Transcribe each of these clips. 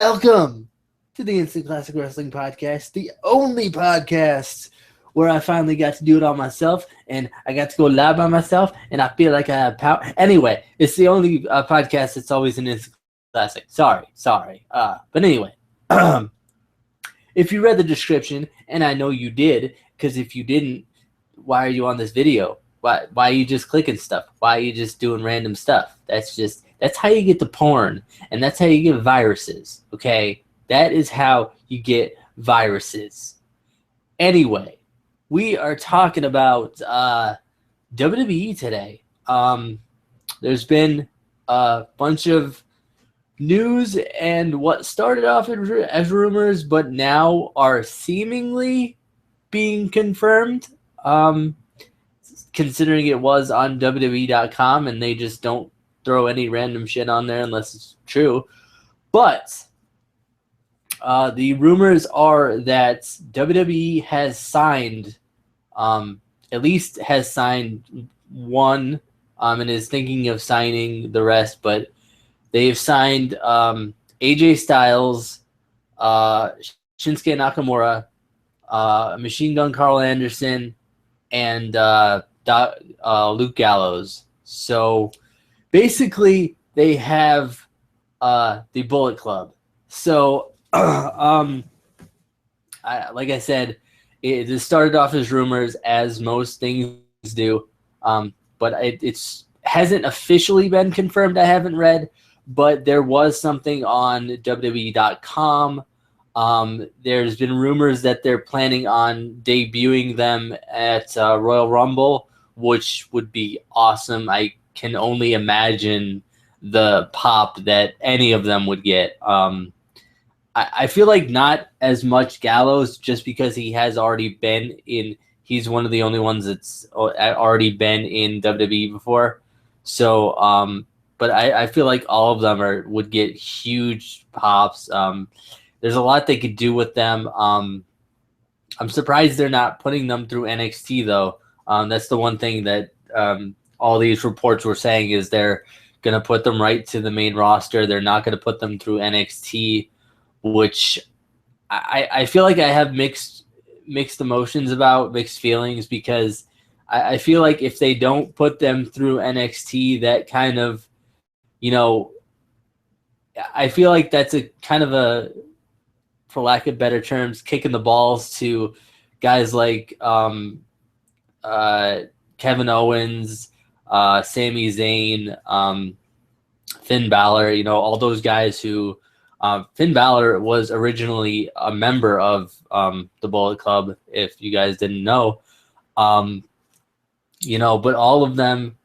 Welcome to the Instant Classic Wrestling Podcast, the only podcast where I finally got to do it all myself, and I got to go live by myself, and I feel like I have power. Anyway, it's the only podcast that's always an Instant Classic. Sorry. But anyway, if you read the description, and I know you did, because if you didn't, why are you on this video? Why are you just clicking stuff? Why are you just doing random stuff? That's how you get the porn, and that's how you get viruses, okay? That is how you get viruses. Anyway, we are talking about WWE today. There's been a bunch of news and what started off as rumors, but now are seemingly being confirmed. Considering it was on WWE.com and they just don't throw any random shit on there unless it's true. But the rumors are that WWE has signed, at least has signed one, and is thinking of signing the rest, but they've signed AJ Styles, Shinsuke Nakamura, Machine Gun Carl Anderson, and Luke Gallows. So basically, they have the Bullet Club. So, like I said, it started off as rumors, as most things do, but it's hasn't officially been confirmed. I haven't read, but there was something on WWE.com. There's been rumors that they're planning on debuting them at Royal Rumble, which would be awesome. I can only imagine the pop that any of them would get. I feel like not as much Gallows, just because he has already been in. He's one of the only ones that's already been in WWE before. So, but I feel like all of them would get huge pops. There's a lot they could do with them. I'm surprised they're not putting them through NXT, though. That's the one thing that all these reports were saying, is they're going to put them right to the main roster. They're not going to put them through NXT, which I feel like I have mixed emotions about, mixed feelings, because I feel like if they don't put them through NXT, that kind of, I feel like that's a kind of a, for lack of better terms, kicking the balls to guys like Kevin Owens, Sami Zayn, Finn Balor, all those guys who Finn Balor was originally a member of the Bullet Club, if you guys didn't know. But all of them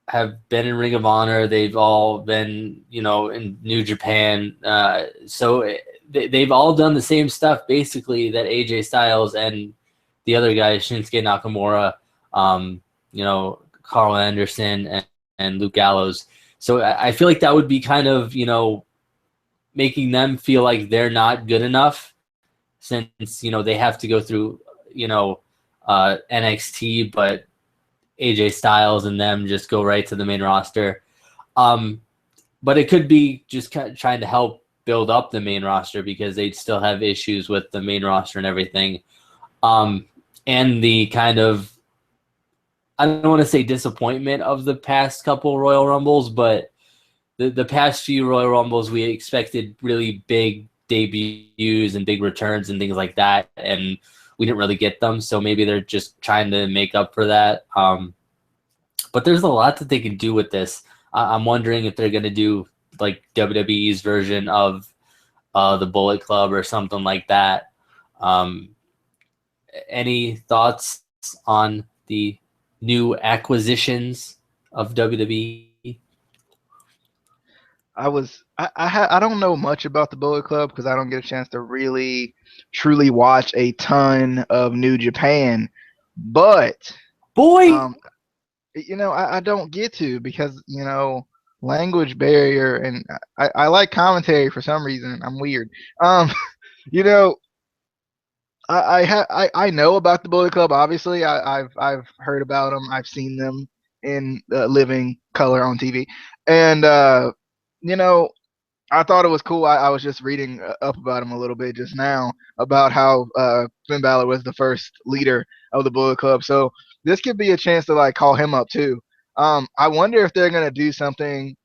have been in Ring of Honor. They've all been, in New Japan. So they've all done the same stuff, basically, that AJ Styles and the other guys, Shinsuke Nakamura, Carl Anderson, and Luke Gallows. So I feel like that would be kind of, making them feel like they're not good enough, since, they have to go through, NXT, but AJ Styles and them just go right to the main roster. But it could be just kind of trying to help build up the main roster, because they'd still have issues with the main roster and everything. And the kind of, I don't want to say disappointment of the past couple Royal Rumbles, but the past few Royal Rumbles, we expected really big debuts and big returns and things like that, and we didn't really get them. So maybe they're just trying to make up for that. But there's a lot that they can do with this. I'm wondering if they're going to do like WWE's version of the Bullet Club or something like that. Any thoughts on the new acquisitions of WWE? I don't know much about the Bullet Club, because I don't get a chance to really truly watch a ton of New Japan, but Boy, I don't get to, because language barrier, and I like commentary for some reason. I'm weird. you know I know about the Bullet Club. Obviously, I've heard about them. I've seen them in living color on TV, and you know I thought it was cool. I was just reading up about him a little bit just now about how Finn Balor was the first leader of the Bullet Club. So this could be a chance to like call him up too. I wonder if they're gonna do something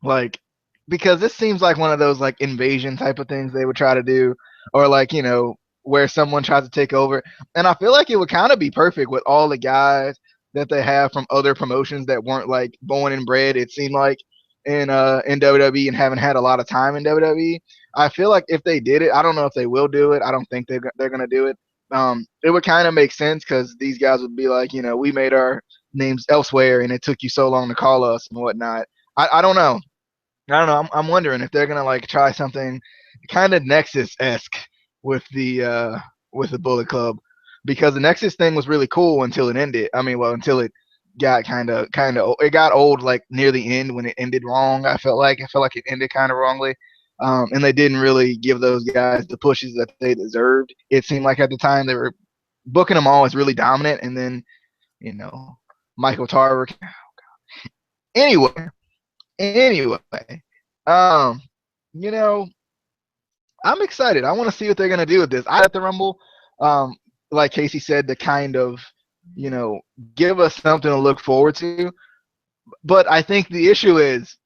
like, because this seems like one of those like invasion type of things they would try to do, or like, where someone tries to take over. And I feel like it would kind of be perfect with all the guys that they have from other promotions that weren't like born and bred, it seemed like, in WWE, and haven't had a lot of time in WWE. I feel like if they did it, I don't know if they will do it. I don't think they're gonna do it. It would kind of make sense because these guys would be like, we made our names elsewhere and it took you so long to call us and whatnot. I don't know. I don't know. I'm wondering if they're gonna like try something kind of Nexus esque with the Bullet Club, because the Nexus thing was really cool until it ended. I mean, well, until it got kind of it got old like near the end when it ended wrong. I felt like it ended kind of wrongly, and they didn't really give those guys the pushes that they deserved. It seemed like at the time they were booking them all as really dominant, and then you know Michael Tarver. Anyway, anyway, um, you know, I'm excited. I want to see what they're gonna do with this. I at the Rumble, um, like Casey said, to kind of, you know, give us something to look forward to. But I think the issue is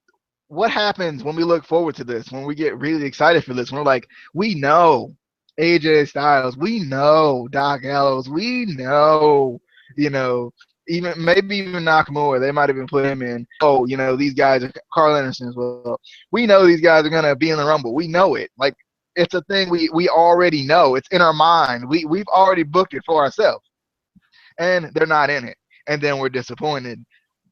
what happens when we look forward to this, when we get really excited for this, when we're like, we know AJ Styles, we know Doc Gallows, we know, you know, even maybe even Nakamura, they might have even put him in. Oh, these guys are Carl Anderson as well. We know these guys are gonna be in the Rumble. We know it. Like it's a thing we already know. It's in our mind. We've already booked it for ourselves, and they're not in it, and then we're disappointed,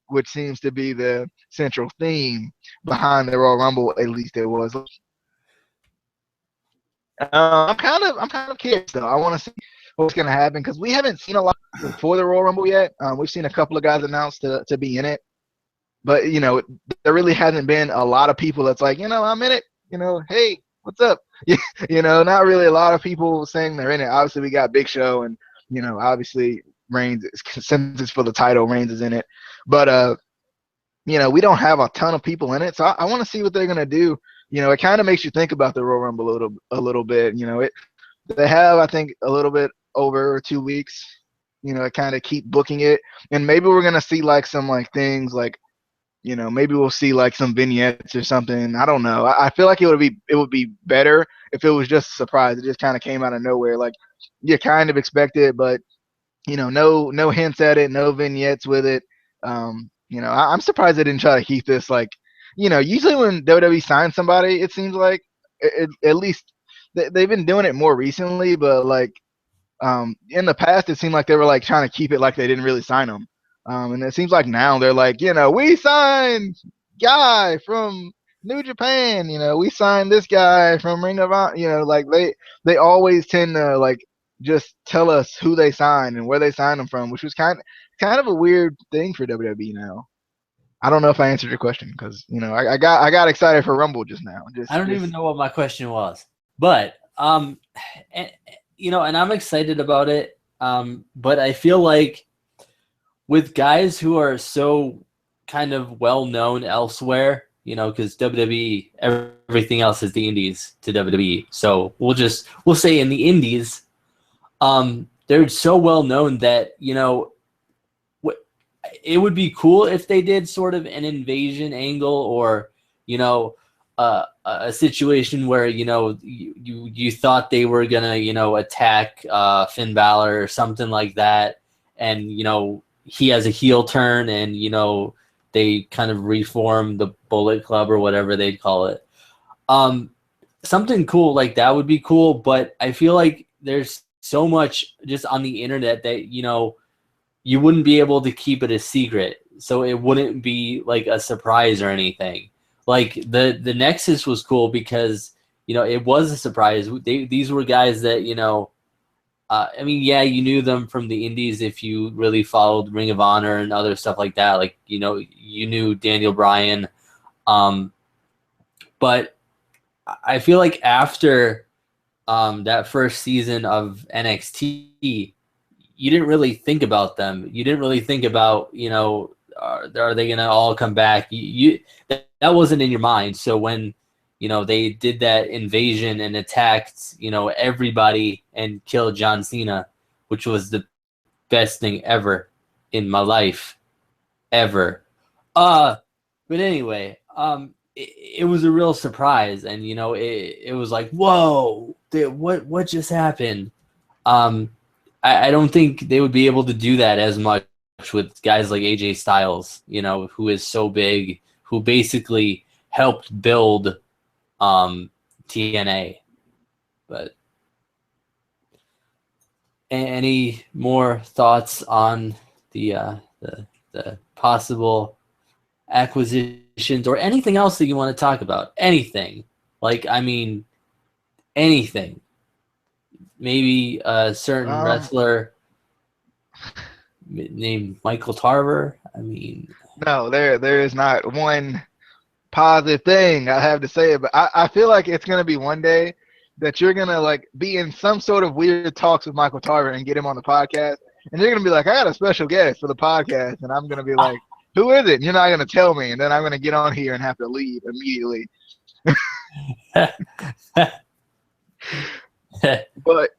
which seems to be the central theme behind the Royal Rumble. At least it was. I'm kind of curious though. I want to see what's going to happen because we haven't seen a lot for the Royal Rumble yet. We've seen a couple of guys announced to be in it, but there really hasn't been a lot of people that's like, I'm in it. Hey, what's up? Not really a lot of people saying they're in it. Obviously, we got Big Show, and obviously Reigns, since it's for the title, Reigns is in it, but we don't have a ton of people in it, so I want to see what they're gonna do. It kind of makes you think about the Royal Rumble a little bit. They have, I think, a little bit over 2 weeks. To kind of keep booking it, and maybe we're gonna see like some like things like, maybe we'll see like some vignettes or something. I don't know. I feel like it would be better if it was just a surprise. It just kind of came out of nowhere. Like you kind of expect it, but no hints at it, no vignettes with it. I'm surprised they didn't try to keep this like, usually when WWE signs somebody, it seems like at least they've been doing it more recently, but like in the past, it seemed like they were like trying to keep it like they didn't really sign them. And it seems like now they're like, we signed guy from New Japan. We signed this guy from Ring of Honor. Like they always tend to like just tell us who they signed and where they signed them from, which was kind of a weird thing for WWE now. I don't know if I answered your question because I got excited for Rumble just now. I don't even know what my question was, but and, and I'm excited about it. But I feel like with guys who are so kind of well known elsewhere, because WWE, everything else is the indies to WWE. So we'll say in the indies, they're so well known that it would be cool if they did sort of an invasion angle, or a situation where you thought they were gonna attack Finn Balor or something like that, and he has a heel turn, and they kind of reform the Bullet Club or whatever they'd call it. Something cool like that would be cool, but I feel like there's so much just on the internet that you wouldn't be able to keep it a secret, so it wouldn't be like a surprise or anything. Like the Nexus was cool because it was a surprise. These were guys that I mean, yeah, you knew them from the indies if you really followed Ring of Honor and other stuff like that. Like you knew Daniel Bryan, but I feel like after that first season of NXT, you didn't really think about them. You didn't really think about, are they going to all come back? That wasn't in your mind. So when, they did that invasion and attacked, everybody and killed John Cena, which was the best thing ever in my life, ever. But anyway, it was a real surprise, and it was like, whoa, what just happened? I don't think they would be able to do that as much with guys like AJ Styles, who is so big, who basically helped build TNA. But any more thoughts on the possible acquisitions or anything else that you want to talk about? Anything. Anything. Maybe a certain wrestler named Michael Tarver. No, there is not one positive thing I have to say, but I feel like it's gonna be one day that you're gonna like be in some sort of weird talks with Michael Tarver and get him on the podcast, and you're gonna be like, I got a special guest for the podcast, and I'm gonna be like, who is it? And you're not gonna tell me, and then I'm gonna get on here and have to leave immediately. But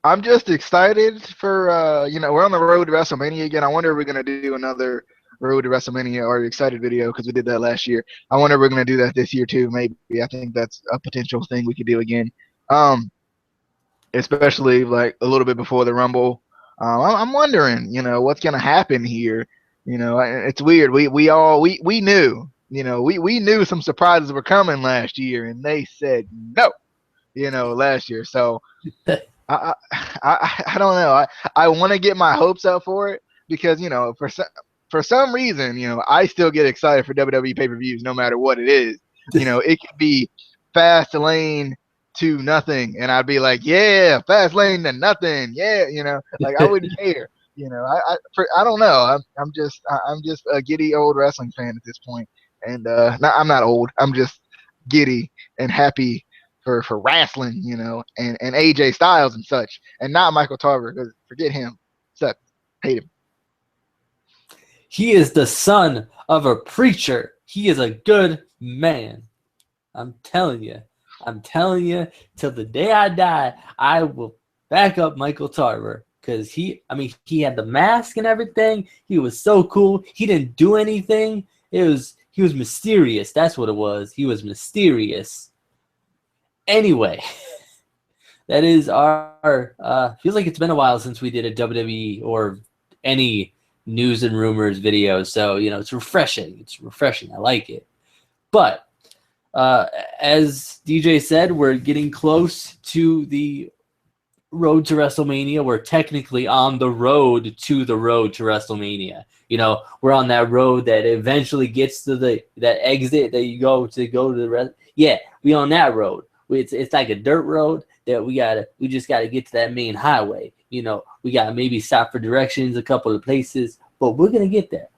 I'm just excited for we're on the road to WrestleMania again. I wonder if we're gonna do another Road to WrestleMania or excited video because we did that last year. I wonder if we're gonna do that this year too. Maybe I think that's a potential thing we could do again. Especially like a little bit before the Rumble. I'm wondering, what's gonna happen here. It's weird. We knew, we knew some surprises were coming last year, and they said no, last year. So I don't know. I want to get my hopes up for it because for some reason, I still get excited for WWE pay-per-views no matter what it is. It could be Fast Lane to nothing, and I'd be like, yeah, Fast Lane to nothing, yeah, like I wouldn't care. I don't know. I'm just a giddy old wrestling fan at this point, and I'm not old. I'm just giddy and happy for wrestling, and AJ Styles and such, and not Michael Tarver because forget him, sucks, hate him. He is the son of a preacher. He is a good man. I'm telling you, till the day I die, I will back up Michael Tarver because he had the mask and everything. He was so cool. He didn't do anything. He was mysterious. That's what it was. He was mysterious. Anyway, that is our feels like it's been a while since we did a WWE or any news and rumors video. So, it's refreshing. I like it. But as DJ said, we're getting close to the road to WrestleMania. We're technically on the road to WrestleMania. We're on that road that eventually gets to that exit that you go to the rest. Yeah, we on that road. It's like a dirt road that we just gotta get to that main highway. We gotta maybe stop for directions a couple of places, but we're gonna get there.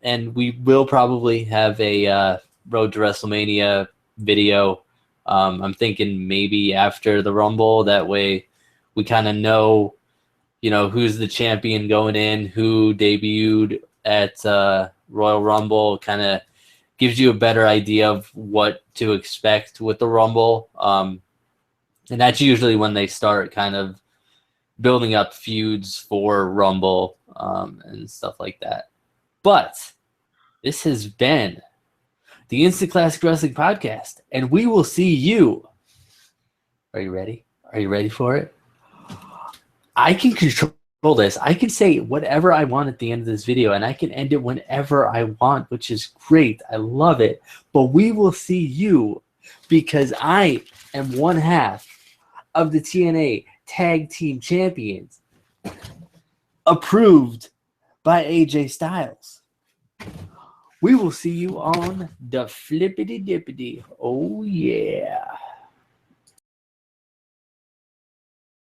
And we will probably have a Road to WrestleMania video. I'm thinking maybe after the Rumble. That way we kind of know, who's the champion going in, who debuted at Royal Rumble, kind of gives you a better idea of what to expect with the Rumble. And that's usually when they start kind of building up feuds for Rumble and stuff like that. But this has been the Instant Classic Wrestling Podcast, and we will see you. Are you ready? Are you ready for it? I can control this. I can say whatever I want at the end of this video, and I can end it whenever I want, which is great. I love it. But we will see you because I am one half of the TNA Tag Team Champions, approved by AJ Styles. We will see you on the flippity dippity. Oh, yeah.